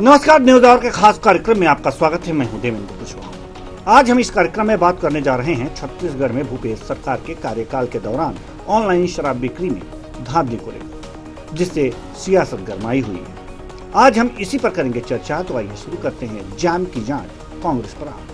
नमस्कार, news our के खास कार्यक्रम में आपका स्वागत है। मैं हूं देवेंद्र कुशवाहा। आज हम इस कार्यक्रम में बात करने जा रहे हैं छत्तीसगढ़ में भूपेश सरकार के कार्यकाल के दौरान ऑनलाइन शराब बिक्री में धांधली को लेकर, जिससे सियासत गरमाई हुई है। आज हम इसी पर करेंगे चर्चा। तो आइए शुरू करते हैं जाम की जांच कांग्रेस पर आज।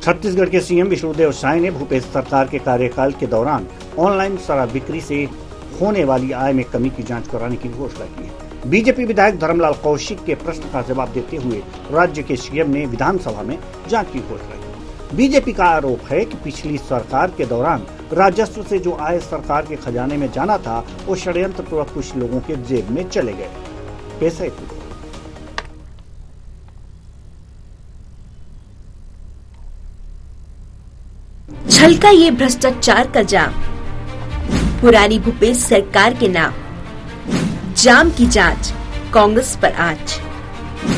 छत्तीसगढ़ के सीएम विष्णुदेव साय ने भूपेश सरकार के कार्यकाल के दौरान ऑनलाइन शराब बिक्री से होने वाली आय में कमी की जांच कराने की घोषणा की है। बीजेपी विधायक धर्मलाल कौशिक के प्रश्न का जवाब देते हुए राज्य के सीएम ने विधानसभा में जांच की घोषणा की। बीजेपी का आरोप है कि पिछली सरकार के दौरान राजस्व से जो आय सरकार के खजाने में जाना था, वो षड्यंत्र पूर्वक कुछ लोगों के जेब में चले गए। पैसे छलका ये भ्रष्टाचार का जाम, पुरानी भूपेश सरकार के नाम। जाम की जांच कांग्रेस पर आज।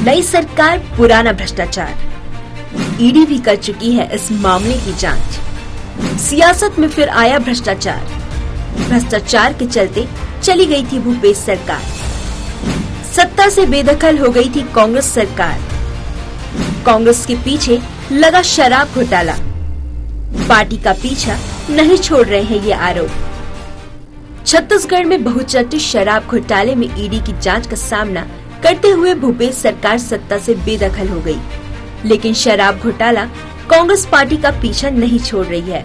नई सरकार, पुराना भ्रष्टाचार। ईडी भी कर चुकी है इस मामले की जांच। सियासत में फिर आया भ्रष्टाचार। भ्रष्टाचार के चलते चली गई थी भूपेश सरकार। सत्ता से बेदखल हो गई थी कांग्रेस सरकार। कांग्रेस के पीछे लगा शराब घोटाला। पार्टी का पीछा नहीं छोड़ रहे हैं ये आरोप। छत्तीसगढ़ में बहुचर्चित शराब घोटाले में ईडी की जांच का सामना करते हुए भूपेश सरकार सत्ता से बेदखल हो गई, लेकिन शराब घोटाला कांग्रेस पार्टी का पीछा नहीं छोड़ रही है।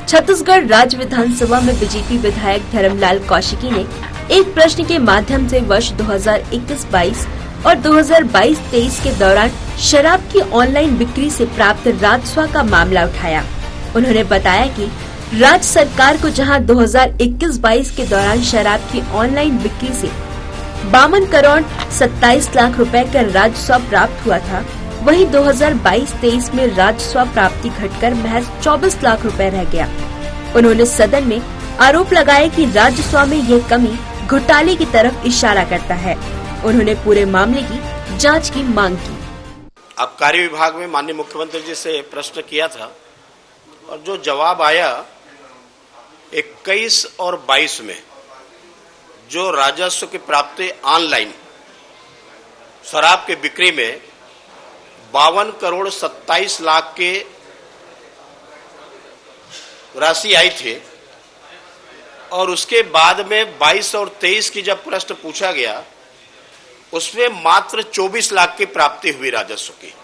छत्तीसगढ़ राज्य विधानसभा में बीजेपी विधायक धर्मलाल कौशिकी ने एक प्रश्न के माध्यम से वर्ष 2021-22 और 2022-23 के दौरान शराब की ऑनलाइन बिक्री से प्राप्त राजस्व का मामला उठाया। उन्होंने बताया कि राज्य सरकार को जहां 2021-22 के दौरान शराब की ऑनलाइन बिक्री से 52 करोड़ 27 लाख रुपए का राजस्व प्राप्त हुआ था, वहीं 2022-23 में राजस्व प्राप्ति घटकर महज 24 लाख रुपए रह गया। उन्होंने सदन में आरोप लगाया कि राजस्व में यह कमी घोटाले की तरफ इशारा करता है। उन्होंने पूरे मामले की जांच की मांग की। अब कार्य विभाग में माननीय मुख्यमंत्री जी से प्रश्न किया था और जो जवाब आया 21 और 22 में जो राजस्व की प्राप्ति ऑनलाइन शराब के बिक्री में 52 करोड़ 27 लाख के राशि आई थी, और उसके बाद में 22 और 23 की जब प्रश्न पूछा गया, उसमें मात्र 24 लाख की प्राप्ति हुई राजस्व की।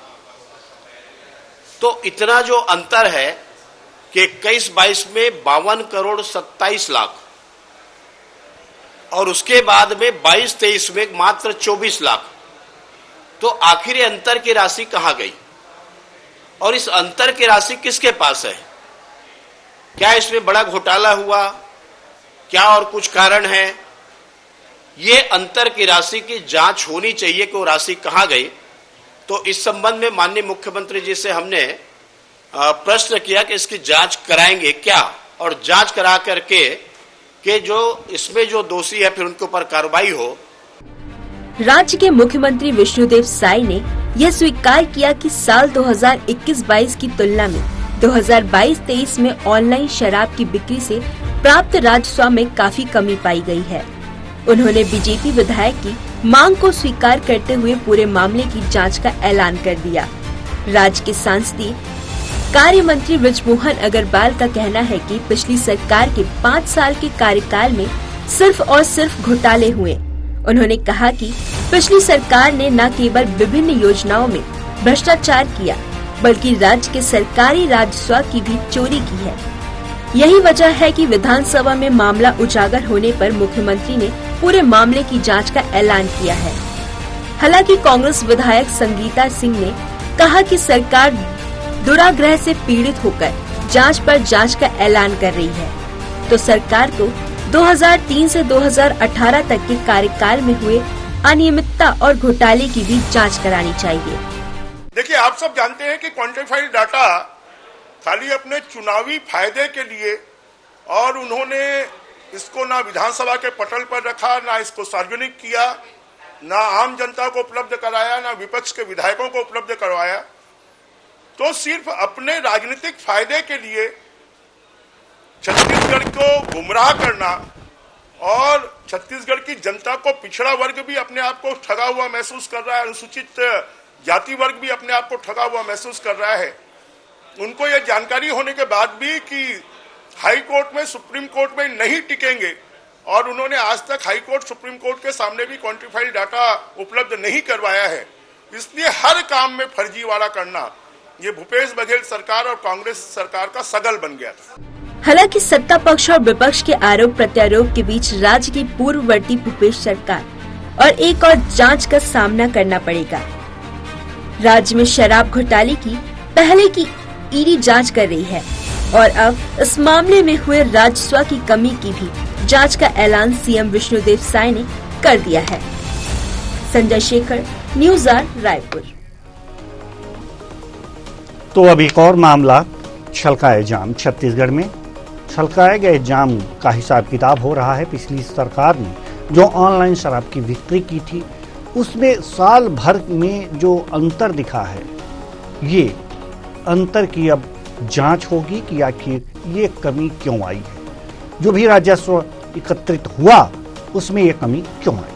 तो इतना जो अंतर है कि 21-22 में 52 करोड़ 27 लाख और उसके बाद में 22-23 में मात्र 24 लाख, तो आखिर ये अंतर की राशि कहां गई और इस अंतर की राशि किसके पास है? क्या इसमें बड़ा घोटाला हुआ? क्या और कुछ कारण है? ये अंतर की राशि की जांच होनी चाहिए कि वो राशि कहां गई। तो इस संबंध में माननीय मुख्यमंत्री जी से हमने प्रश्न किया कि इसकी जांच कराएंगे क्या, और जांच करा करके कि जो इसमें जो दोषी है फिर उनके ऊपर कार्रवाई हो। राज्य के मुख्यमंत्री विष्णुदेव साय ने यह स्वीकार किया कि साल 2021-22 की तुलना में 2022-23 में ऑनलाइन शराब की बिक्री से प्राप्त राजस्व में काफी कमी पाई गई है। उन्होंने बीजेपी विधायक की मांग को स्वीकार करते हुए पूरे मामले की जांच का ऐलान कर दिया। राज्य के सांसदीय कार्य मंत्री बृजमोहन अग्रवाल का कहना है कि पिछली सरकार के 5 साल के कार्यकाल में सिर्फ और सिर्फ घोटाले हुए। उन्होंने कहा कि पिछली सरकार ने न केवल विभिन्न योजनाओं में भ्रष्टाचार किया, बल्कि राज्य के सरकारी राजस्व की भी चोरी की है। यही वजह है कि विधानसभा में मामला उजागर होने पर मुख्यमंत्री ने पूरे मामले की जांच का ऐलान किया है। हालांकि कांग्रेस विधायक संगीता सिंह ने कहा कि सरकार दुराग्रह से पीड़ित होकर जांच पर जांच का ऐलान कर रही है, तो सरकार को 2003 से 2018 तक के कार्यकाल में हुए अनियमितता और घोटाले की भी जांच करानी चाहिए। देखिए, आप सब जानते हैं कि क्वांटिफाइड डाटा खाली अपने चुनावी फायदे के लिए, और उन्होंने इसको ना विधानसभा के पटल पर रखा, ना इसको सार्वजनिक किया, ना आम जनता को उपलब्ध कराया, ना विपक्ष के विधायकों को उपलब्ध करवाया। तो सिर्फ अपने राजनीतिक फायदे के लिए छत्तीसगढ़ को गुमराह करना और छत्तीसगढ़ की जनता को पिछड़ा वर्ग भी अपने आप को ठगा हुआ महसूस कर रहा है, अनुसूचित जाति वर्ग भी अपने आप को ठगा हुआ महसूस कर रहा है। उनको यह जानकारी होने के बाद भी कि हाई कोर्ट में, सुप्रीम कोर्ट में नहीं टिकेंगे और उन्होंने आज तक हाई कोर्ट, सुप्रीम कोर्ट के सामने भी क्वांटिफाइड डाटा उपलब्ध नहीं करवाया है। इसलिए हर काम में फर्जीवाड़ा करना ये भूपेश बघेल सरकार और कांग्रेस सरकार का सगल बन गया था। हालांकि सत्ता पक्ष और विपक्ष के आरोप प्रत्यारोप के बीच राज्य की पूर्ववर्ती भूपेश सरकार और एक और जांच का सामना करना पड़ेगा। राज्य में शराब घोटाले की पहले की ईडी जांच कर रही है और अब इस मामले में हुए राजस्व की कमी की भी जांच का ऐलान सीएम विष्णुदेव साय ने कर दिया है। संजय शेखर, न्यूज़ 8 रायपुर। तो अब एक और मामला, छलकाए जाम। छत्तीसगढ़ में छलकाए गए जाम का हिसाब किताब हो रहा है। पिछली सरकार ने जो ऑनलाइन शराब की बिक्री की थी, उसमें साल भर में जो अंतर दिखा है, ये अंतर की अब जांच होगी कि आखिर ये कमी क्यों आई है। जो भी राजस्व एकत्रित हुआ उसमें ये कमी क्यों आई।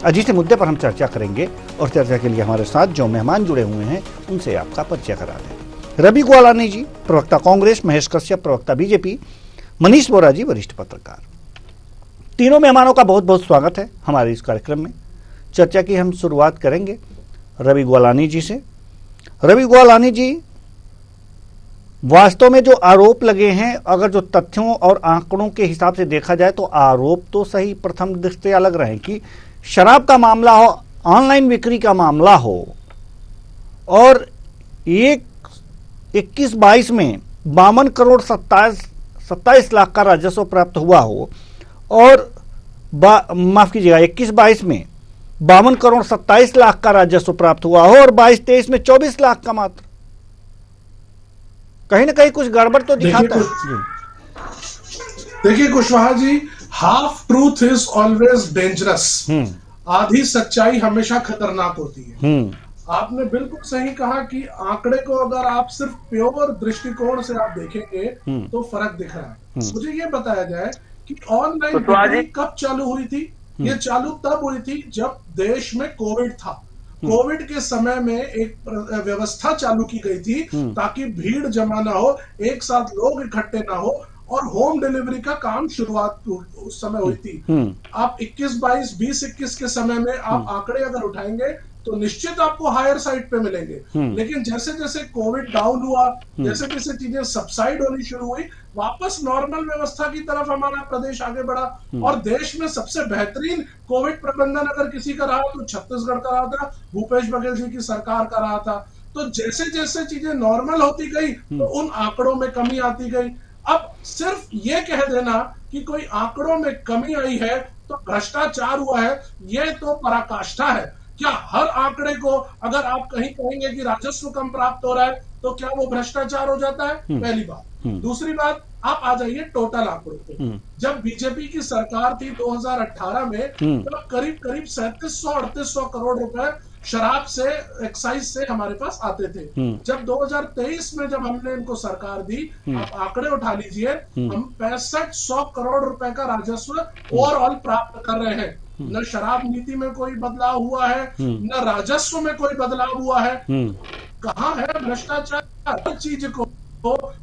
आज इस मुद्दे पर हम चर्चा करेंगे और चर्चा के लिए हमारे साथ जो मेहमान जुड़े हुए हैं उनसे आपका परिचय करा दें। रवि गोवालानी जी, प्रवक्ता कांग्रेस, महेश कश्यप, प्रवक्ता बीजेपी, मनीष बोरा जी, वरिष्ठ पत्रकार। तीनों मेहमानों का बहुत बहुत स्वागत है हमारे इस कार्यक्रम में। चर्चा की हम शुरुआत करेंगे रवि गोवालानी जी से। रवि गोवालानी जी, वास्तव में जो आरोप लगे हैं, अगर जो तथ्यों और आंकड़ों के हिसाब से देखा जाए तो आरोप तो सही प्रथम दृष्टया लग रहे हैं कि शराब का मामला हो, ऑनलाइन बिक्री का मामला हो और 21-22 में 52 करोड़ 27 लाख का राजस्व प्राप्त हुआ हो और माफ कीजिएगा 21-22 में 52 करोड़ 27 लाख का राजस्व प्राप्त हुआ हो और 22-23 में 24 लाख का मात्र, कहीं ना कहीं कुछ गड़बड़ तो दिखाता है। देखिए Kushwaha ji, half truth is always dangerous. आधी सच्चाई हमेशा खतरनाक होती है। आपने बिल्कुल सही कहा कि आंकड़े को अगर आप सिर्फ प्योर दृष्टिकोण से आप देखेंगे तो फर्क दिख रहा है। मुझे ये बताया जाए कि ऑनलाइन बिक्री कब चालू हुई थी? ये चालू तब हुई थी जब देश में कोविड था। कोविड के समय में एक व्यवस्था चालू की गई थी ताकि भीड़ जमा ना हो, एक साथ लोग इकट्ठे ना हो और होम डिलीवरी का काम शुरुआत उस समय हुई थी। आप 21-22, 20-21 के समय में आप आंकड़े अगर उठाएंगे तो निश्चित आपको हायर साइड पे मिलेंगे। लेकिन जैसे जैसे कोविड डाउन हुआ, जैसे जैसे चीजें सबसाइड होनी शुरू हुई, वापस नॉर्मल व्यवस्था की तरफ हमारा प्रदेश आगे बढ़ा और देश में सबसे बेहतरीन कोविड प्रबंधन अगर किसी का रहा तो छत्तीसगढ़ का रहा था, भूपेश बघेल जी की सरकार का रहा था। तो जैसे जैसे चीजें नॉर्मल होती गई तो उन आंकड़ों में कमी आती गई। अब सिर्फ ये कह देना कि कोई आंकड़ों में कमी आई है तो भ्रष्टाचार हुआ है, ये तो पराकाष्ठा है। क्या हर आंकड़े को अगर आप कहीं कहेंगे कि राजस्व कम प्राप्त हो रहा है तो क्या वो भ्रष्टाचार हो जाता है? पहली बात। दूसरी बात, आप आ जाइए टोटल आंकड़ों पे। जब बीजेपी की सरकार थी 2018 में, तब करीब 3700-3800 करोड़ रुपए शराब से, एक्साइज से हमारे पास आते थे। जब 2023 में जब हमने इनको सरकार दी, आप आंकड़े उठा लीजिए, हम 6500 करोड़ रुपए का राजस्व ओवरऑल प्राप्त कर रहे हैं। न शराब नीति में कोई बदलाव हुआ है, न राजस्व में कोई बदलाव हुआ है। कहाँ है भ्रष्टाचार? हर चीज को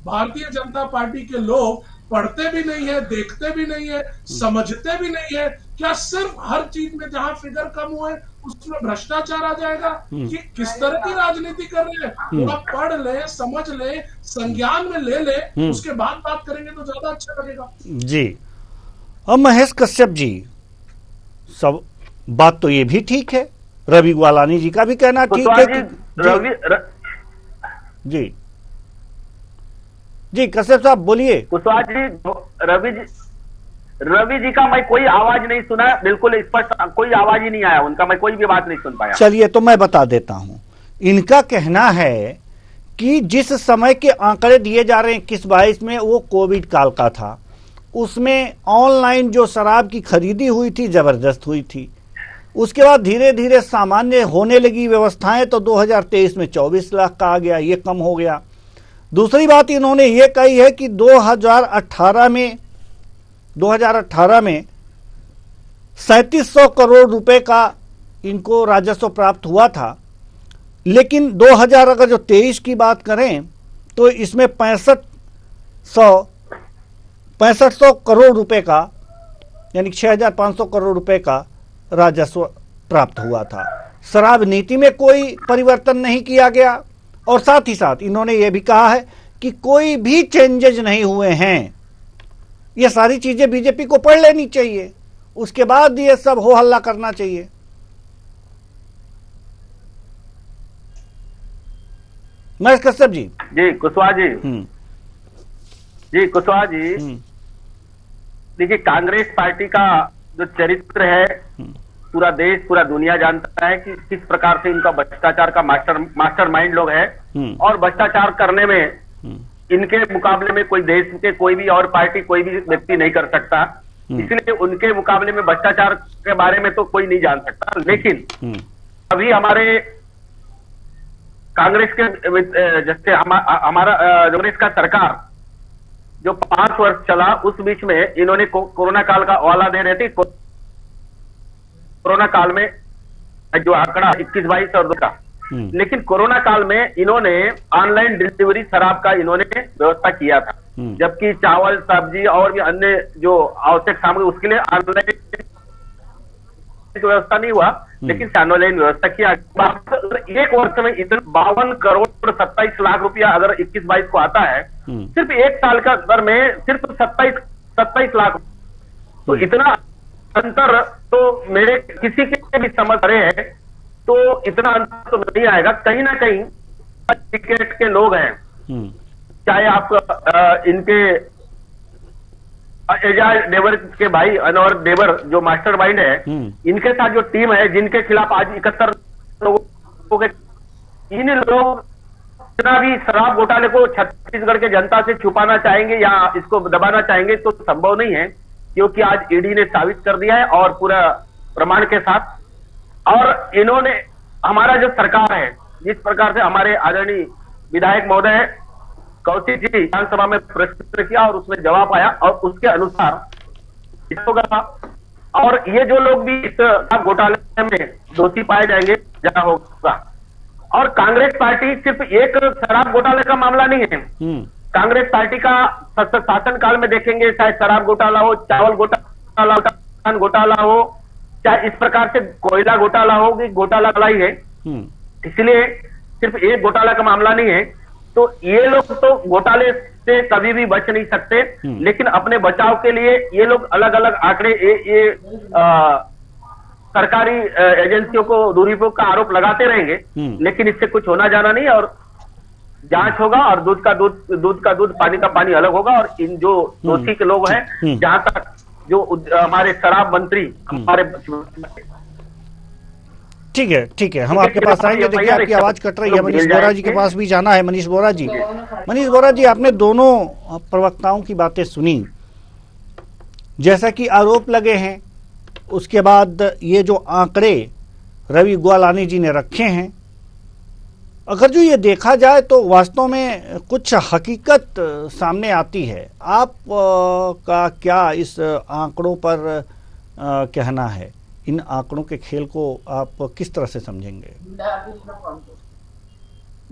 भारतीय जनता पार्टी के लोग पढ़ते भी नहीं है, देखते भी नहीं है, समझते भी नहीं है। क्या सिर्फ हर चीज में जहां फिगर कम हुए उसमें भ्रष्टाचार आ जाएगा? कि किस तरह की राजनीति कर रहे हैं? थोड़ा पढ़ ले, समझ ले, संज्ञान में ले ले, उसके बाद बात करेंगे तो ज्यादा अच्छा लगेगा। जी। अब महेश कश्यप जी, सब बात तो ये भी ठीक है, रवि गोवालानी जी का भी कहना ठीक है। जी जी कश्यप साहब बोलिए। कुशवाहा जी, रवि जी का मैं कोई आवाज नहीं सुना, बिल्कुल स्पष्ट कोई आवाज ही नहीं आया उनका, मैं कोई भी बात नहीं सुन पाया। चलिए तो मैं बता देता हूं। इनका कहना है कि जिस समय के आंकड़े दिए जा रहे हैं 21-22 में, वो कोविड काल का था। उसमें ऑनलाइन जो शराब की खरीदी हुई थी जबरदस्त हुई थी। उसके बाद धीरे धीरे सामान्य होने लगी व्यवस्थाएं, तो 2023 में 24 लाख का आ गया, ये कम हो गया। दूसरी बात इन्होंने ये कही है कि 2018 में 3700 करोड़ रुपए का इनको राजस्व प्राप्त हुआ था, लेकिन 2000 अगर जो 23 की बात करें तो इसमें 6500 करोड़ रुपए का, यानी 6500 करोड़ रुपए का राजस्व प्राप्त हुआ था। शराब नीति में कोई परिवर्तन नहीं किया गया, और साथ ही साथ इन्होंने ये भी कहा है कि कोई भी चेंजेज नहीं हुए हैं। ये सारी चीजें बीजेपी को पढ़ लेनी चाहिए, उसके बाद ये सब हो हल्ला करना चाहिए। महेश कश्यप जी। जी कुशवाहा जी। जी कुशवाहा जी, देखिए कांग्रेस पार्टी का जो चरित्र है पूरा देश पूरा दुनिया जानता है कि किस प्रकार से इनका भ्रष्टाचार का मास्टरमाइंड लोग है, और भ्रष्टाचार करने में इनके मुकाबले में कोई देश के कोई भी और पार्टी कोई भी व्यक्ति नहीं कर सकता। इसलिए उनके मुकाबले में भ्रष्टाचार के बारे में तो कोई नहीं जान सकता। लेकिन अभी हमारे कांग्रेस के जैसे हमारा कांग्रेस का सरकार जो 5 वर्ष चला, उस बीच में इन्होंने कोरोना काल का हवाला दे रहे थे। कोरोना काल में जो आंकड़ा 21-22 और 2 का, लेकिन कोरोना काल में इन्होंने ऑनलाइन डिलीवरी शराब का इन्होंने व्यवस्था किया था, जबकि चावल सब्जी और भी अन्य जो आवश्यक सामग्री उसके लिए ऑनलाइन व्यवस्था नहीं हुआ, लेकिन ऑनलाइन व्यवस्था किया। एक वर्ष में इतना 52 करोड़ 27 लाख रुपया अगर 21-22 को आता है, सिर्फ एक साल का दर में सिर्फ 27 लाख, तो इतना अंतर तो मेरे किसी के भी समझ रहे हैं, तो इतना अंतर तो नहीं आएगा। कहीं ना कहीं टिकट के लोग हैं, चाहे आप इनके एजाज देवर के भाई अनवर देवर जो मास्टरमाइंड है, इनके साथ जो टीम है जिनके खिलाफ आज 71 लोगों के, इन लोग इतना भी शराब घोटाले को छत्तीसगढ़ के जनता से छुपाना चाहेंगे या इसको दबाना चाहेंगे तो संभव नहीं है, क्योंकि आज ईडी ने साबित कर दिया है और पूरा प्रमाण के साथ। और इन्होंने हमारा जो सरकार है, जिस प्रकार से हमारे आदरणीय विधायक महोदय कौशिक जी विधानसभा में प्रश्न किया और उसमें जवाब आया और उसके अनुसार होगा, और ये जो लोग भी इस घोटाले में दोषी पाए जाएंगे जरा होगा। और कांग्रेस पार्टी सिर्फ एक शराब घोटाले का मामला नहीं है। कांग्रेस पार्टी का शासन काल में देखेंगे, चाहे शराब घोटाला हो, चावल घोटाला हो, चाहे इस प्रकार से कोयला घोटाला हो, घोटाला ही है। इसलिए सिर्फ एक घोटाला का मामला नहीं है। तो ये लोग तो घोटाले से कभी भी बच नहीं सकते, लेकिन अपने बचाव के लिए ये लोग अलग अलग आंकड़े ये सरकारी एजेंसियों को दुरुपयोग का आरोप लगाते रहेंगे, लेकिन इससे कुछ होना जाना नहीं। और जांच होगा और दूध का दूध पानी का पानी अलग होगा। और इन जो दोषी के लोग हैं, जहां तक जो हमारे शराब मंत्री हमारे, ठीक है, हम आपके पास आएंगे। देखिए आपकी आवाज कट रही है, मनीष बोरा जी के पास भी जाना है। मनीष बोरा जी, आपने दोनों प्रवक्ताओं की बातें सुनी, जैसा कि आरोप लगे हैं, उसके बाद ये जो आंकड़े रवि ग्वालानी जी ने रखे हैं, अगर जो ये देखा जाए तो वास्तव में कुछ हकीकत सामने आती है। आप का क्या इस आंकड़ों पर कहना है? इन आंकड़ों के खेल को आप किस तरह से समझेंगे?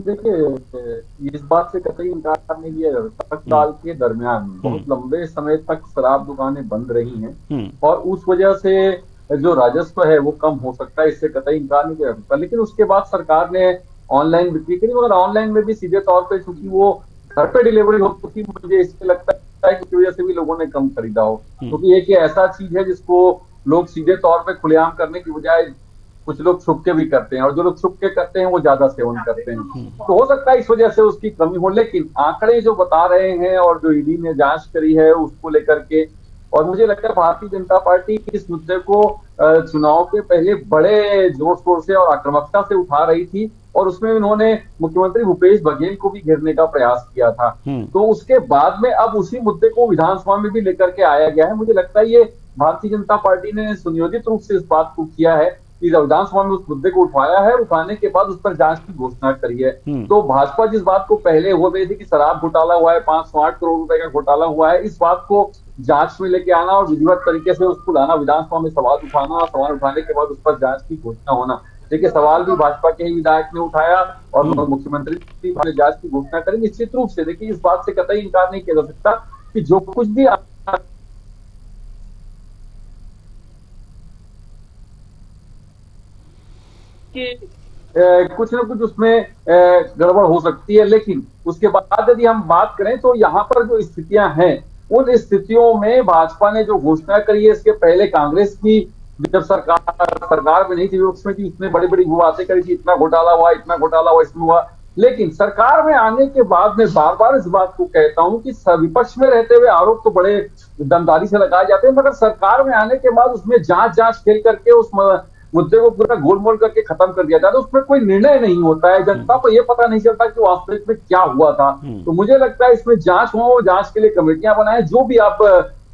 देखिए, इस बात से कतई इनकार नहीं किया जा सकता। साल के दरमियान बहुत लंबे समय तक शराब दुकानें बंद रही हैं और उस वजह से जो राजस्व है वो कम हो सकता है, इससे कतई इनकार नहीं किया जा सकता। लेकिन उसके बाद सरकार ने ऑनलाइन बिक्री करी, मगर ऑनलाइन में भी सीधे तौर पे चूंकि वो घर पे डिलीवरी होती थी, मुझे इससे लगता है कि वजह से भी लोगों ने कम खरीदा हो, क्योंकि एक ऐसा चीज है जिसको लोग सीधे तौर पे खुलेआम करने की बजाय कुछ लोग छुप के भी करते हैं, और जो लोग छुप के करते हैं वो ज्यादा सेवन करते हैं। तो हो सकता है इस वजह से उसकी कमी हो, लेकिन आंकड़े जो बता रहे हैं और जो ईडी ने जांच करी है उसको लेकर के, और मुझे लगता है भारतीय जनता पार्टी इस मुद्दे को चुनाव के पहले बड़े जोर शोर से और आक्रामकता से उठा रही थी, और उसमें उन्होंने मुख्यमंत्री भूपेश बघेल को भी घेरने का प्रयास किया था। तो उसके बाद में अब उसी मुद्दे को विधानसभा में भी लेकर के आया गया है। मुझे लगता है ये भारतीय जनता पार्टी ने सुनियोजित रूप से इस बात को किया है कि विधानसभा में उस मुद्दे को उठाया है, उठाने के बाद उस पर जांच की घोषणा करी है। तो भाजपा जिस बात को पहले हो गई थी कि शराब घोटाला हुआ है, 508 करोड़ रुपए का घोटाला हुआ है, इस बात को जांच में लेके आना और विधिवत तरीके से उसको लाना, विधानसभा में सवाल उठाना, सवाल उठाने के बाद उस पर जांच की घोषणा होना। देखिए, सवाल भी भाजपा के ही विधायक ने उठाया और मुख्यमंत्री भी जांच की घोषणा करें निश्चित रूप से। देखिए, इस बात से कतई इनकार नहीं किया जा सकता कि जो कुछ भी कुछ न कुछ उसमें गड़बड़ हो सकती है, लेकिन उसके बाद यदि हम बात करें तो यहाँ पर जो स्थितियां हैं, उन स्थितियों में भाजपा ने जो घोषणा करी है, इसके पहले कांग्रेस की जब सरकार में नहीं थी उसमें भी इसने बड़ी बड़ी बातें करी थी, इतना घोटाला हुआ, इतना घोटाला हुआ, इसमें हुआ। लेकिन सरकार में आने के बाद मैं बार बार इस बात को कहता हूं कि विपक्ष में रहते हुए आरोप तो बड़े दमदारी से लगाए जाते हैं, मगर सरकार में आने के बाद उसमें जांच खेल करके उस मुद्दे को पूरा गोलमोल करके खत्म कर दिया जाता है। उसमें कोई निर्णय नहीं होता है, जनता को यह पता नहीं चलता कि वास्तविक में क्या हुआ था। तो मुझे लगता है इसमें जांच हो, जांच के लिए कमेटियां बनाएं, जो भी आप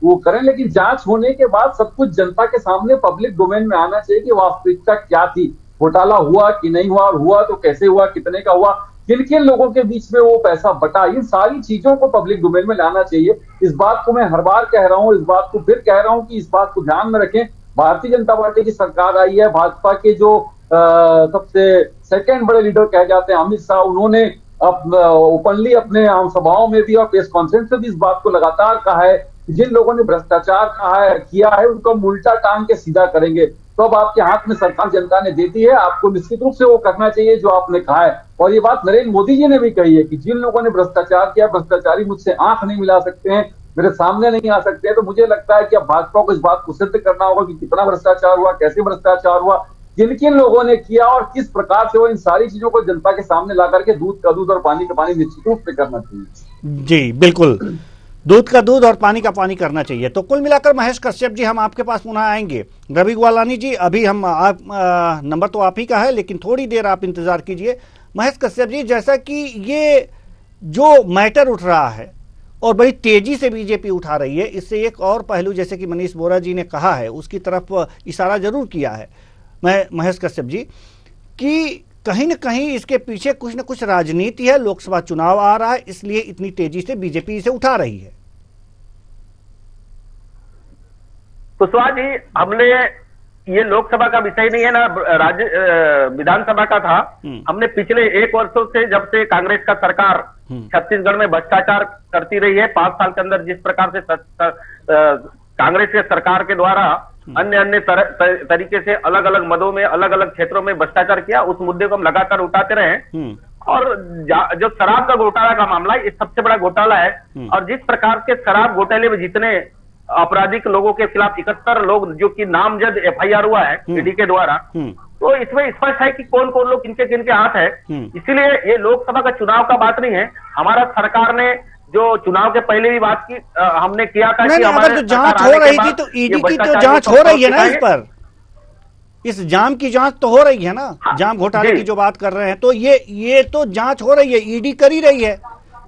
वो करें, लेकिन जांच होने के बाद सब कुछ जनता के सामने पब्लिक डोमेन में आना चाहिए कि वास्तविकता क्या थी, घोटाला हुआ कि नहीं हुआ, और हुआ तो कैसे हुआ, कितने का हुआ, किन किन लोगों के बीच में वो पैसा बटा, इन सारी चीजों को पब्लिक डोमेन में लाना चाहिए। इस बात को मैं हर बार कह रहा हूं, इस बात को फिर कह रहा हूं कि इस बात को ध्यान में रखें। भारतीय जनता पार्टी की सरकार आई है, भाजपा के जो सबसे सेकंड बड़े लीडर कहे जाते हैं अमित शाह, उन्होंने ओपनली अपने आम सभाओं में भी और प्रेस कॉन्फ्रेंस में भी इस बात को लगातार कहा है कि जिन लोगों ने भ्रष्टाचार किया है उनको हम उल्टा टांग के सीधा करेंगे। तो अब आपके हाथ में सरकार जनता ने देती है, आपको निश्चित रूप से वो करना चाहिए जो आपने कहा है। और ये बात नरेंद्र मोदी जी ने भी कही है कि जिन लोगों ने भ्रष्टाचार किया, भ्रष्टाचारी मुझसे आंख नहीं मिला सकते हैं, मेरे सामने नहीं आ सकते हैं। तो मुझे लगता है कि अब भाजपा को इस बात को सिद्ध करना होगा कि कितना भ्रष्टाचार हुआ, कैसे भ्रष्टाचार हुआ, किन किन लोगों ने किया और किस प्रकार से वो, इन सारी चीजों को जनता के सामने ला करके दूध का दूध और पानी का पानी निश्चित रूप से करना चाहिए। जी बिल्कुल, दूध का दूध और पानी का पानी करना चाहिए। तो कुल मिलाकर महेश कश्यप जी, हम आपके पास पुनः आएंगे। रवि ग्वालानी जी, अभी हम नंबर तो आप ही का है, लेकिन थोड़ी देर आप इंतजार कीजिए। महेश कश्यप जी, जैसा कि ये जो मैटर उठ रहा है और बड़ी तेजी से बीजेपी उठा रही है, इससे एक और पहलू, जैसे कि मनीष बोरा जी ने कहा है, उसकी तरफ इशारा जरूर किया है महेश कश्यप जी, कि कहीं न कहीं इसके पीछे कुछ न कुछ राजनीति है, लोकसभा चुनाव आ रहा है, इसलिए इतनी तेजी से बीजेपी इसे उठा रही है। कुशवाहा जी, हमने ये लोकसभा का विषय नहीं है ना, राज्य विधानसभा का था। हमने पिछले 1 वर्षों से, जब से कांग्रेस का सरकार छत्तीसगढ़ में भ्रष्टाचार करती रही है, 5 साल के अंदर जिस प्रकार से कांग्रेस के सरकार के द्वारा अन्य तरीके से अलग अलग मदों में, अलग अलग क्षेत्रों में भ्रष्टाचार किया, उस मुद्दे को हम लगातार उठाते रहे। और जो शराब का घोटाला का मामला है, ये सबसे बड़ा घोटाला है। और जिस प्रकार के शराब घोटाले में जितने आपराधिक लोगों के खिलाफ 71 लोग जो कि नामजद FIR हुआ है ईडी के द्वारा, तो इसमें स्पष्ट है कि कौन कौन लोग किनके किनके हाथ है। इसलिए ये लोकसभा का चुनाव का बात नहीं है। हमारा सरकार ने जो चुनाव के पहले भी बात की, हमने किया था कि हमारे जो जांच हो रही थी, तो ईडी की तो जांच हो रही है ना, इस पर इस जाम की जांच तो हो रही है ना, जाम घोटाले की जो बात कर रहे हैं, तो ये तो जांच हो रही है, ईडी कर ही रही है।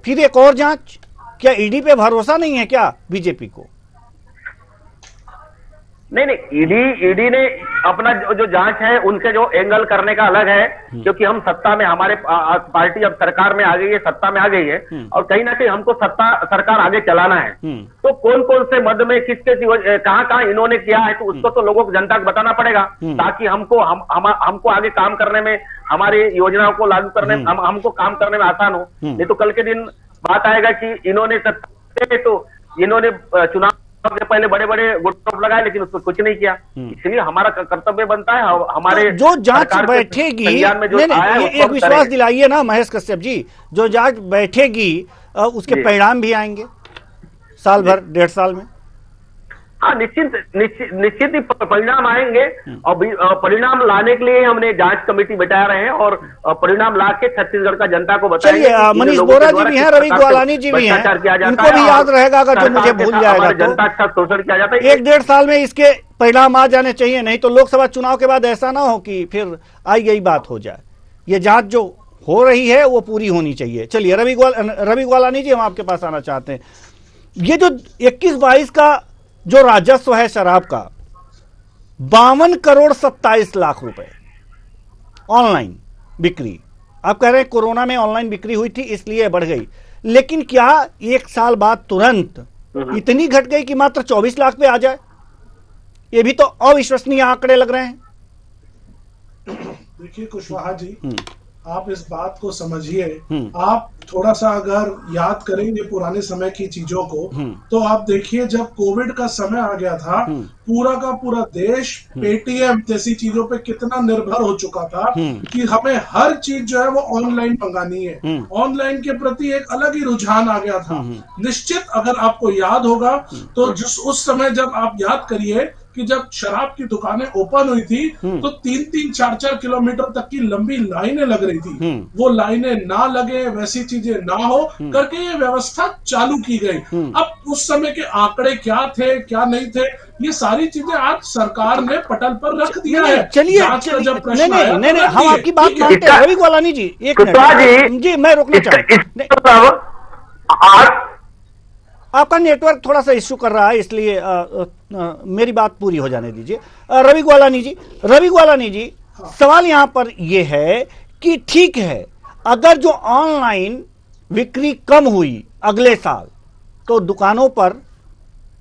फिर एक और जांच, क्या ईडी पे भरोसा नहीं है क्या बीजेपी को? नहीं, ईडी ने अपना जो जांच है, उनके जो एंगल करने का अलग है, क्योंकि हम सत्ता में, हमारे पार्टी अब सरकार में आ गई है, सत्ता में आ गई है, और कहीं ना कहीं हमको सरकार आगे चलाना है। तो कौन कौन से मद में किसके कहां इन्होंने किया है, तो उसको तो लोगों को, जनता को बताना पड़ेगा, ताकि हमको आगे काम करने में, हमारी योजनाओं को लागू करने में, हमको काम करने में आसान हो। नहीं तो कल के दिन बात आएगा कि इन्होंने चुनाव सबसे पहले बड़े बड़े गुटरोप लगाए, लेकिन उसको कुछ नहीं किया। इसलिए हमारा कर्तव्य बनता है, हमारे जो जांच बैठेगी, एक विश्वास दिलाइए ना महेश कश्यप जी, जो जांच बैठेगी उसके परिणाम भी आएंगे साल भर, 1.5 साल में। हाँ, निश्चित ही परिणाम आएंगे, और परिणाम लाने के लिए हमने जांच कमेटी बैठा रहे हैं, और परिणाम ला के छत्तीसगढ़ का जनता को बताएंगे। मनीष बोरा जी भी हैं, रवि ग्वालानी जी भी हैं, इनको भी याद रहेगा अगर जो मुझे भूल जाएगा, जनता का शोषण किया जाता है। 1-1.5 साल में इसके परिणाम आ जाने चाहिए, नहीं तो लोकसभा चुनाव के बाद ऐसा ना हो कि फिर आई गई बात हो जाए। ये जांच जो हो रही है वो पूरी होनी चाहिए। चलिए रवि ग्वालानी जी, हम आपके पास आना चाहते हैं। ये जो 21-22 का जो राजस्व है शराब का, 52 करोड़ 27 लाख रुपए ऑनलाइन बिक्री। आप कह रहे हैं कोरोना में ऑनलाइन बिक्री हुई थी इसलिए बढ़ गई, लेकिन क्या एक साल बाद तुरंत इतनी घट गई कि मात्र 24 लाख पे आ जाए? ये भी तो अविश्वसनीय आंकड़े लग रहे हैं। देखिए कुशवाहा जी, आप इस बात को समझिए। आप थोड़ा सा अगर याद करेंगे पुराने समय की चीजों को, तो आप देखिए जब कोविड का समय आ गया था, पूरा का पूरा देश पेटीएम जैसी चीजों पे कितना निर्भर हो चुका था कि हमें हर चीज जो है वो ऑनलाइन मंगानी है। ऑनलाइन के प्रति एक अलग ही रुझान आ गया था। निश्चित, अगर आपको याद होगा तो जिस उस समय जब आप याद करिए कि जब शराब की दुकानें ओपन हुई थी तो 3-3, 4-4 किलोमीटर तक की लंबी लाइनें लग रही थी। वो लाइनें ना लगे, वैसी चीजें ना हो करके ये व्यवस्था चालू की गई। अब उस समय के आंकड़े क्या थे क्या नहीं थे, ये सारी चीजें आज सरकार ने पटल पर रख दिया है। चलिए नहीं, हम आपकी बात मानते हैं। रवि गोलानी जी, एक मिनट जी, मैं रोकना चाहूँ। आपका नेटवर्क थोड़ा सा इश्यू कर रहा है, इसलिए मेरी बात पूरी हो जाने दीजिए। रवि गोलानी जी, सवाल यहां पर यह है कि ठीक है, अगर जो ऑनलाइन बिक्री कम हुई अगले साल तो दुकानों पर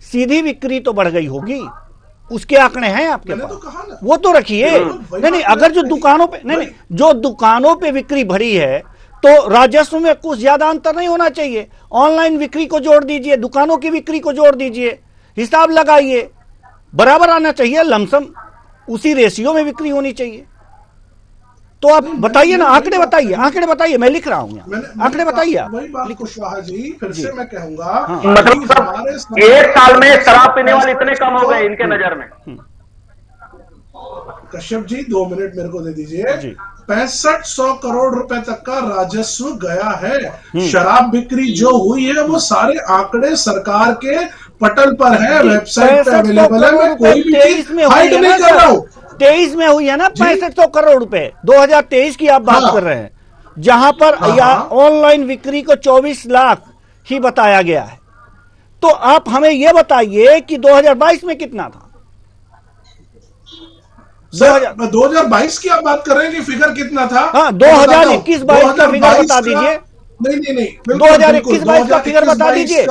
सीधी बिक्री तो बढ़ गई होगी, उसके आंकड़े हैं आपके पास? तो कहा ना, वो तो रखिए। नहीं, अगर जो दुकानों पे जो दुकानों पे बिक्री बढ़ी है तो राजस्व में कुछ ज्यादा अंतर नहीं होना चाहिए। ऑनलाइन बिक्री को जोड़ दीजिए, दुकानों की बिक्री को जोड़ दीजिए, हिसाब लगाइए, बराबर आना चाहिए, लमसम उसी रेशियो में बिक्री होनी चाहिए। तो आप बताइए ना, आंकड़े बताइए, मैं लिख रहा हूं, आंकड़े बताइए। वही बात कुशवाहा जी, फिर से मैं कहूंगा, मतलब एक साल में शराब पीने वाले इतने कम हो गए इनके नजर में। कश्यप जी 2 मिनट मेरे को दे दीजिए। 6500 करोड़ रुपए तक का राजस्व गया है। शराब बिक्री जो हुई है वो सारे आंकड़े सरकार के पटल पर है, वेबसाइट पे अवेलेबल है। मैं कोई भी चीज हाइड नहीं कर रहा हूँ। 23 में हुई है ना 6500 करोड़ रुपए, 2023 की आप बात कर रहे हैं, जहां पर ऑनलाइन बिक्री को 24 लाख ही बताया गया है। तो आप हमें यह बताइए कि 2022 में कितना था? 2022 की आप बात कर रहे हैं कि फिगर कितना था? हाँ, 2021-22 का फिगर बता दीजिए। नहीं, 2021-22 का फिगर बता दीजिए।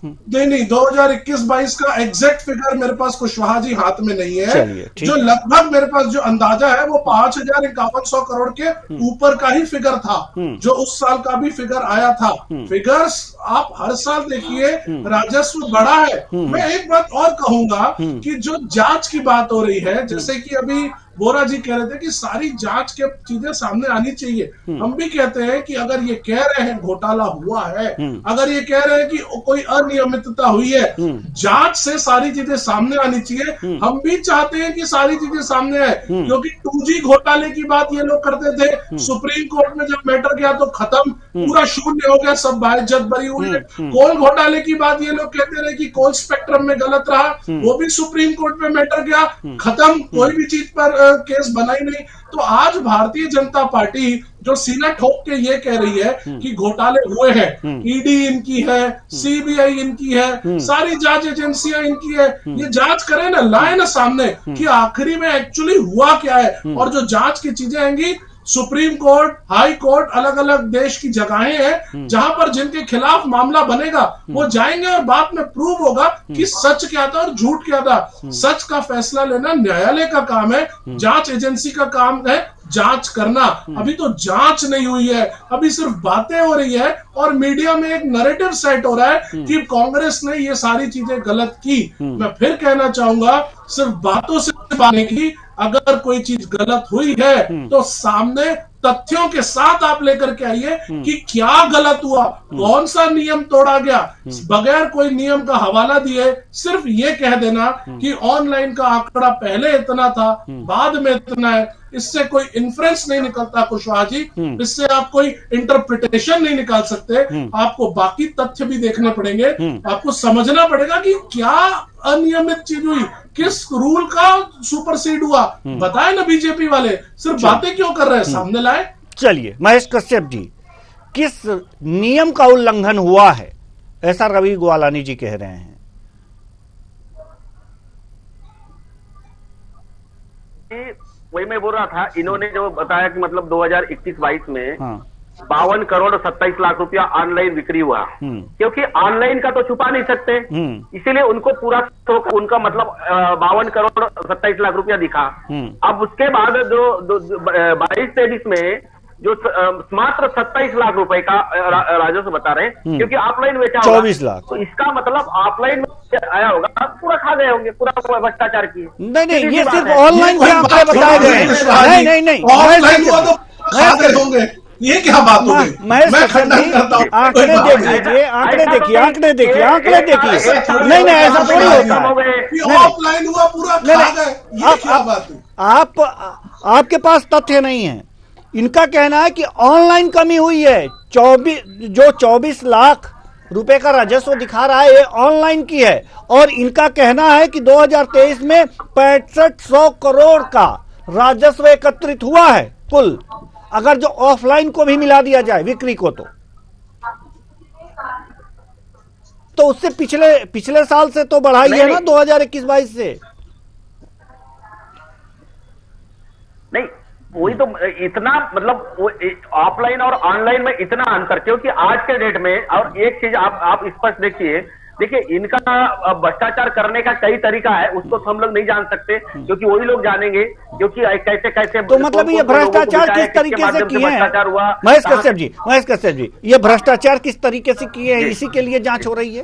नहीं, 2021-22 का एग्जैक्ट फिगर मेरे पास कुशवाहा जी हाथ में नहीं है। जो लगभग मेरे पास जो अंदाजा है वो 5,51 करोड़ के ऊपर का ही फिगर था, जो उस साल का भी फिगर आया था। फिगर्स आप हर साल देखिए, राजस्व बढ़ा है। मैं एक बात और कहूंगा कि जो जांच की बात हो रही है, जैसे कि अभी बोरा जी कह रहे थे कि सारी जांच के चीजें सामने आनी चाहिए। हम भी कहते हैं कि अगर ये कह रहे हैं घोटाला हुआ है, अगर ये कह रहे हैं कि कोई अनियमितता हुई है, जांच से सारी चीजें सामने आनी चाहिए। हम भी चाहते हैं कि सारी चीजें सामने आए, क्योंकि 2G घोटाले की बात ये लोग करते थे, सुप्रीम कोर्ट में जब मैटर गया तो खत्म, पूरा शून्य हो गया, सब बाइज्जत बरी हुई। कोल घोटाले की बात ये लोग कहते रहे कि कोल स्पेक्ट्रम में गलत रहा, वो भी सुप्रीम कोर्ट में मैटर गया, खत्म, कोई भी चीज पर केस बना ही नहीं। तो आज भारतीय जनता पार्टी जो सीना ठोक के ये कह रही है कि घोटाले हुए हैं, ईडी इनकी है, सीबीआई इनकी है, सारी जांच एजेंसियां इनकी है, ये जांच करें ना, लाए ना सामने कि आखिरी में एक्चुअली हुआ क्या है। और जो जांच की चीजें आएंगी, सुप्रीम कोर्ट, हाई कोर्ट, अलग अलग देश की जगहें हैं जहां पर जिनके खिलाफ मामला बनेगा वो जाएंगे और बाद में प्रूव होगा कि सच क्या था और झूठ क्या था। सच का फैसला लेना न्यायालय का काम है, जांच एजेंसी का काम है जांच करना। अभी तो जांच नहीं हुई है, अभी सिर्फ बातें हो रही है और मीडिया में एक नैरेटिव सेट हो रहा है कि कांग्रेस ने ये सारी चीजें गलत की। मैं फिर कहना चाहूंगा, सिर्फ बातों से बात नहीं की, अगर कोई चीज गलत हुई है तो सामने तथ्यों के साथ आप लेकर के आइए कि क्या गलत हुआ, कौन सा नियम तोड़ा गया। बगैर कोई नियम का हवाला दिए सिर्फ ये कह देना कि ऑनलाइन का आंकड़ा पहले इतना था बाद में इतना है, इससे कोई इन्फ्रेंस नहीं निकलता कुशवाहा जी, इससे आप कोई इंटरप्रिटेशन नहीं निकाल सकते। आपको बाकी तथ्य भी देखने पड़ेंगे, आपको समझना पड़ेगा कि क्या अनियमित चीज हुई, किस रूल का सुपरसीड हुआ। बताए ना बीजेपी वाले, सिर्फ बातें क्यों कर रहे हैं, सामने लाए। चलिए महेश कश्यप जी, किस नियम का उल्लंघन हुआ है ऐसा रवि गोलानी जी कह रहे हैं? वही मैं बोल रहा था, इन्होंने जो बताया कि मतलब 2021-22 में हाँ 52 करोड़ 27 लाख रुपया ऑनलाइन बिक्री हुआ, क्योंकि ऑनलाइन का तो छुपा नहीं सकते, इसीलिए उनको पूरा उनका मतलब 52 करोड़ 27 लाख रुपया दिखा। अब उसके बाद जो 22-23 में जो मात्र 27 लाख रुपए का राजस्व बता रहे हैं, क्योंकि ऑफलाइन बेचा 24 लाख। तो इसका मतलब ऑफलाइन में आया होगा, पूरा खा गए होंगे, पूरा भ्रष्टाचार की। नहीं, ये सिर्फ ऑनलाइन के आंकड़े बताए गए हैं। नहीं, ऑफलाइन हुआ तो खा गए होंगे, ये क्या बात हो गई? मैं खंडन करता हूं। आंकड़े देख लीजिए, आंकड़े देखिए। नहीं ऐसा थोड़ी होता है। ऑफलाइन हुआ पूरा खा गए, ये क्या बात हुई? आपके पास तथ्य नहीं है। इनका कहना है कि ऑनलाइन कमी हुई है। 24 लाख रुपए का राजस्व दिखा रहा है, ये ऑनलाइन की है। और इनका कहना है कि 2023 में 6500 करोड़ का राजस्व एकत्रित हुआ है कुल, अगर जो ऑफलाइन को भी मिला दिया जाए बिक्री को, तो उससे पिछले साल से तो बढ़ाई है ना 2021-22 से। नहीं, वही तो इतना मतलब ऑफलाइन और ऑनलाइन में इतना अंतर, क्योंकि आज के डेट में, और एक चीज आप स्पष्ट देखिए, इनका भ्रष्टाचार करने का कई तरीका है, उसको तो हम लोग नहीं जान सकते, क्योंकि वही लोग जानेंगे, क्योंकि कैसे तो मतलब ये भ्रष्टाचार किस तरीके से किए हैं महेश कश्यप जी, ये भ्रष्टाचार किस तरीके से किए हैं, इसी के लिए जांच हो रही है।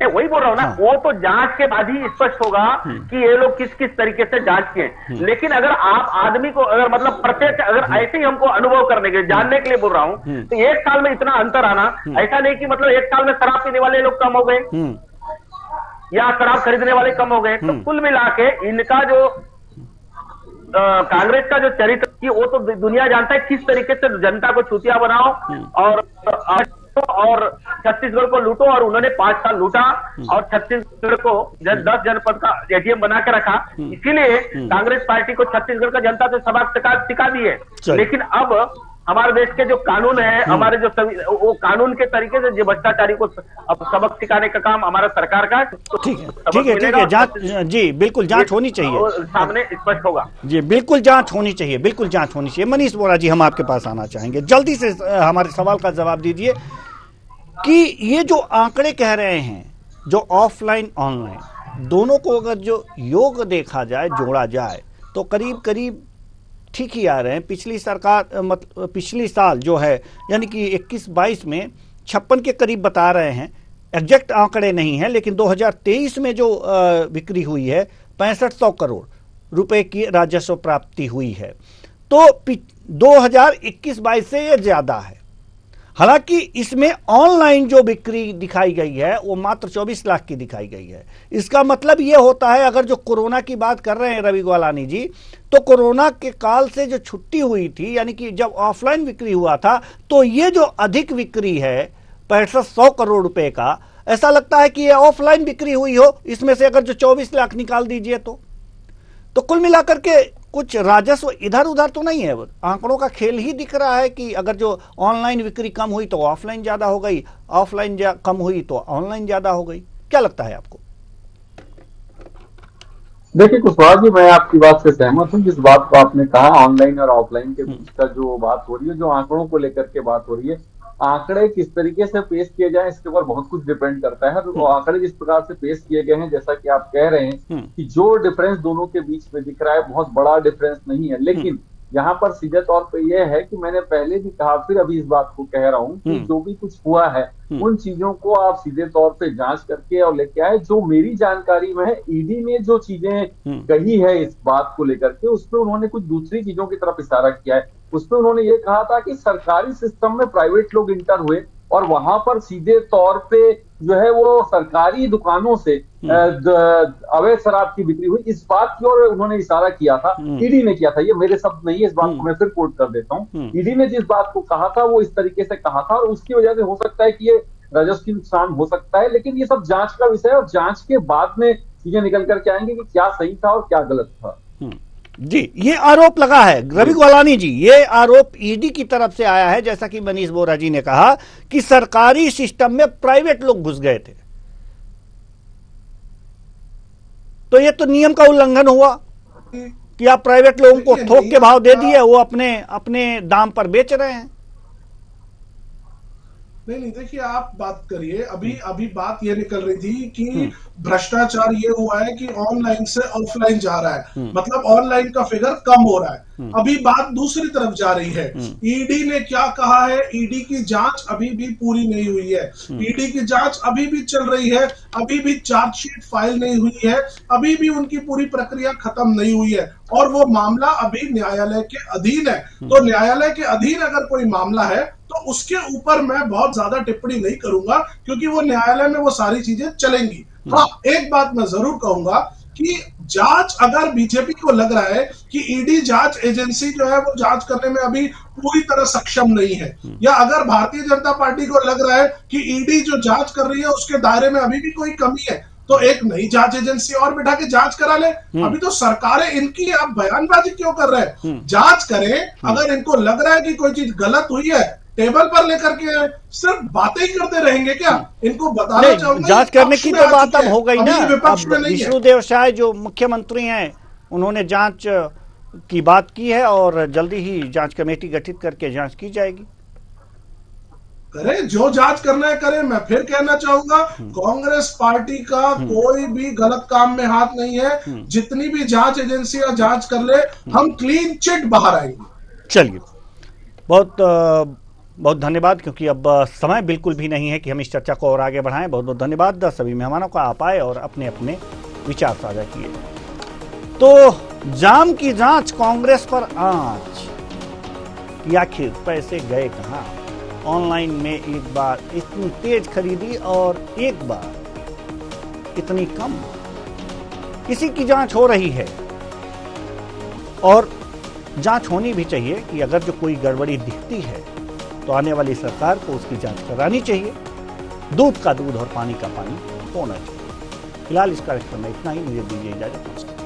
वही बोल रहा हूँ ना, वो तो जांच के बाद ही स्पष्ट होगा कि ये लोग किस तरीके से जांच किए। लेकिन अगर आप आदमी को अगर मतलब प्रत्यक्ष अगर ऐसे ही हमको अनुभव करने के जानने के लिए बोल रहा हूँ, तो एक साल में इतना अंतर आना, ऐसा नहीं कि मतलब एक साल में शराब पीने वाले लोग कम हो गए या शराब खरीदने वाले कम हो गए। तो कुल मिला के इनका जो कांग्रेस का जो चरित्र की, वो तो दुनिया जानता है किस तरीके से जनता को छुतिया बनाओ और छत्तीसगढ़ को लूटो। और उन्होंने 5 साल लूटा और छत्तीसगढ़ को 10 जनपद का एटीएम बना के रखा। इसीलिए कांग्रेस पार्टी को छत्तीसगढ़ का जनता से सबक सिखा दिए। लेकिन अब हमारे देश के जो कानून है, हमारे जो सभी वो कानून के तरीके से जो भ्रष्टाचारी को अब सबक सिखाने का काम हमारा सरकार का है। तो ठीक है, जांच जी बिल्कुल जांच होनी चाहिए, सामने स्पष्ट होगा जी, बिल्कुल जांच होनी चाहिए। मनीष बोरा जी, हम आपके पास आना चाहेंगे, जल्दी से हमारे सवाल का जवाब दीजिए कि ये जो आंकड़े कह रहे हैं, जो ऑफलाइन ऑनलाइन दोनों को अगर जो योग देखा जाए, जोड़ा जाए, तो करीब ठीक ही आ रहे हैं। पिछली साल जो है, यानी कि 21-22 में 56 के करीब बता रहे हैं, एग्जैक्ट आंकड़े नहीं है, लेकिन 2023 में जो बिक्री हुई है 6500 करोड़ रुपए की राजस्व प्राप्ति हुई है, तो 2021-22 से ये ज्यादा है। हालांकि इसमें ऑनलाइन जो बिक्री दिखाई गई है वो मात्र 24 लाख की दिखाई गई है। इसका मतलब ये होता है, अगर जो कोरोना की बात कर रहे हैं रवि गोलानी जी, तो कोरोना के काल से जो छुट्टी हुई थी, यानी कि जब ऑफलाइन बिक्री हुआ था, तो ये जो अधिक बिक्री है 6500 करोड़ रुपए का, ऐसा लगता है कि ये ऑफलाइन बिक्री हुई हो। इसमें से अगर जो 24 लाख निकाल दीजिए तो कुल मिलाकर के कुछ राजस्व इधर उधर तो नहीं है, आंकड़ों का खेल ही दिख रहा है कि अगर जो ऑनलाइन बिक्री कम हुई तो ऑफलाइन ज्यादा हो गई, ऑफलाइन कम हुई तो ऑनलाइन ज्यादा हो गई। क्या लगता है आपको? देखिए कुशवाहा जी, मैं आपकी बात से सहमत हूँ। जिस बात को आपने कहा, ऑनलाइन और ऑफलाइन के बीच का जो बात हो रही है, जो आंकड़ों को लेकर के बात हो रही है, आंकड़े किस तरीके से पेश किए जाए इसके ऊपर बहुत कुछ डिपेंड करता है। तो आंकड़े जिस प्रकार से पेश किए गए हैं, जैसा कि आप कह रहे हैं कि जो डिफरेंस दोनों के बीच में दिख रहा है बहुत बड़ा डिफरेंस नहीं है, लेकिन यहाँ पर सीधे तौर पे यह है कि मैंने पहले भी कहा, फिर अभी इस बात को कह रहा हूँ कि जो भी कुछ हुआ है उन चीजों को आप सीधे तौर पे जांच करके और लेके आए। जो मेरी जानकारी में है, ईडी ने जो चीजें कही है इस बात को लेकर के, उसमें उन्होंने कुछ दूसरी चीजों की तरफ इशारा किया है। उसमें उन्होंने ये कहा था कि सरकारी सिस्टम में प्राइवेट लोग इंटर हुए और वहां पर सीधे तौर पे जो है वो सरकारी दुकानों से अवैध शराब की बिक्री हुई, इस बात की ओर उन्होंने इशारा किया था। ईडी ने किया था, ये मेरे शब्द नहीं है, इस बात को मैं फिर कोट कर देता हूँ। ईडी ने जिस बात को कहा था वो इस तरीके से कहा था, और उसकी वजह से हो सकता है कि ये राजस्व की नुकसान हो सकता है, लेकिन ये सब जांच का विषय है और जांच के बाद में चीजें निकल करके आएंगे कि क्या सही था और क्या गलत था। जी, ये आरोप लगा है रवि गोलानी जी, ये आरोप ईडी की तरफ से आया है, जैसा कि मनीष बोरा जी ने कहा कि सरकारी सिस्टम में प्राइवेट लोग घुस गए थे। तो ये तो नियम का उल्लंघन हुआ कि आप प्राइवेट लोगों को थोक के भाव दे दिए, वो अपने अपने दाम पर बेच रहे हैं। नहीं, देखिए आप बात करिए, अभी बात ये निकल रही थी कि भ्रष्टाचार ये हुआ है कि ऑनलाइन से ऑफलाइन जा रहा है, मतलब ऑनलाइन का फिगर कम हो रहा है। अभी बात दूसरी तरफ जा रही है। ईडी ने क्या कहा है, ईडी की जांच अभी भी पूरी नहीं हुई है, ईडी की जांच अभी भी चल रही है, अभी भी चार्जशीट फाइल नहीं हुई है, अभी भी उनकी पूरी प्रक्रिया खत्म नहीं हुई है और वो मामला अभी न्यायालय के अधीन है। तो न्यायालय के अधीन अगर कोई मामला है तो उसके ऊपर मैं बहुत ज्यादा टिप्पणी नहीं करूंगा, क्योंकि वो न्यायालय में वो सारी चीजें चलेंगी। हाँ, एक बात मैं जरूर कहूंगा कि जांच अगर बीजेपी को लग रहा है कि ईडी जांच एजेंसी जो है वो जांच करने में अभी पूरी तरह सक्षम नहीं है, या अगर भारतीय जनता पार्टी को लग रहा है कि ईडी जो जांच कर रही है उसके दायरे में अभी भी कोई कमी है, तो एक नई जांच एजेंसी और बिठा के जांच करा ले। अभी तो सरकारें इनकी, आप बयानबाजी क्यों कर रहे हैं? जांच करें। अगर इनको लग रहा है कि कोई चीज गलत हुई है, टेबल पर लेकर के सिर्फ बातें ही करते रहेंगे क्या? इनको बताना चाहूंगा, जांच करने की तो बात अब हो गई ना। विपक्ष में नहीं है। विष्णुदेव साय जो मुख्यमंत्री हैं, उन्होंने जांच की बात की है और जल्दी ही जांच कमेटी गठित करके जांच की जाएगी। करे, जो जांच करना है करे। मैं फिर कहना चाहूंगा, कांग्रेस पार्टी का कोई भी गलत काम में हाथ नहीं है। जितनी भी जांच एजेंसियां जांच कर ले, हम क्लीन चिट बाहर आएंगे। चलिए, बहुत धन्यवाद, क्योंकि अब समय बिल्कुल भी नहीं है कि हम इस चर्चा को और आगे बढ़ाएं। बहुत बहुत धन्यवाद सभी मेहमानों का, आप आए और अपने अपने विचार साझा किए। तो जाम की जांच, कांग्रेस पर आंच कि आखिर पैसे गए कहां? ऑनलाइन में एक बार इतनी तेज खरीदी और एक बार इतनी कम, इसी की जांच हो रही है। और जांच होनी भी चाहिए कि अगर जो कोई गड़बड़ी दिखती है तो आने वाली सरकार को उसकी जांच करानी चाहिए। दूध का दूध और पानी का पानी होना चाहिए। फिलहाल इस कार्यक्रम में इतना ही, मुझे दीजिए इजाजत। नमस्कार।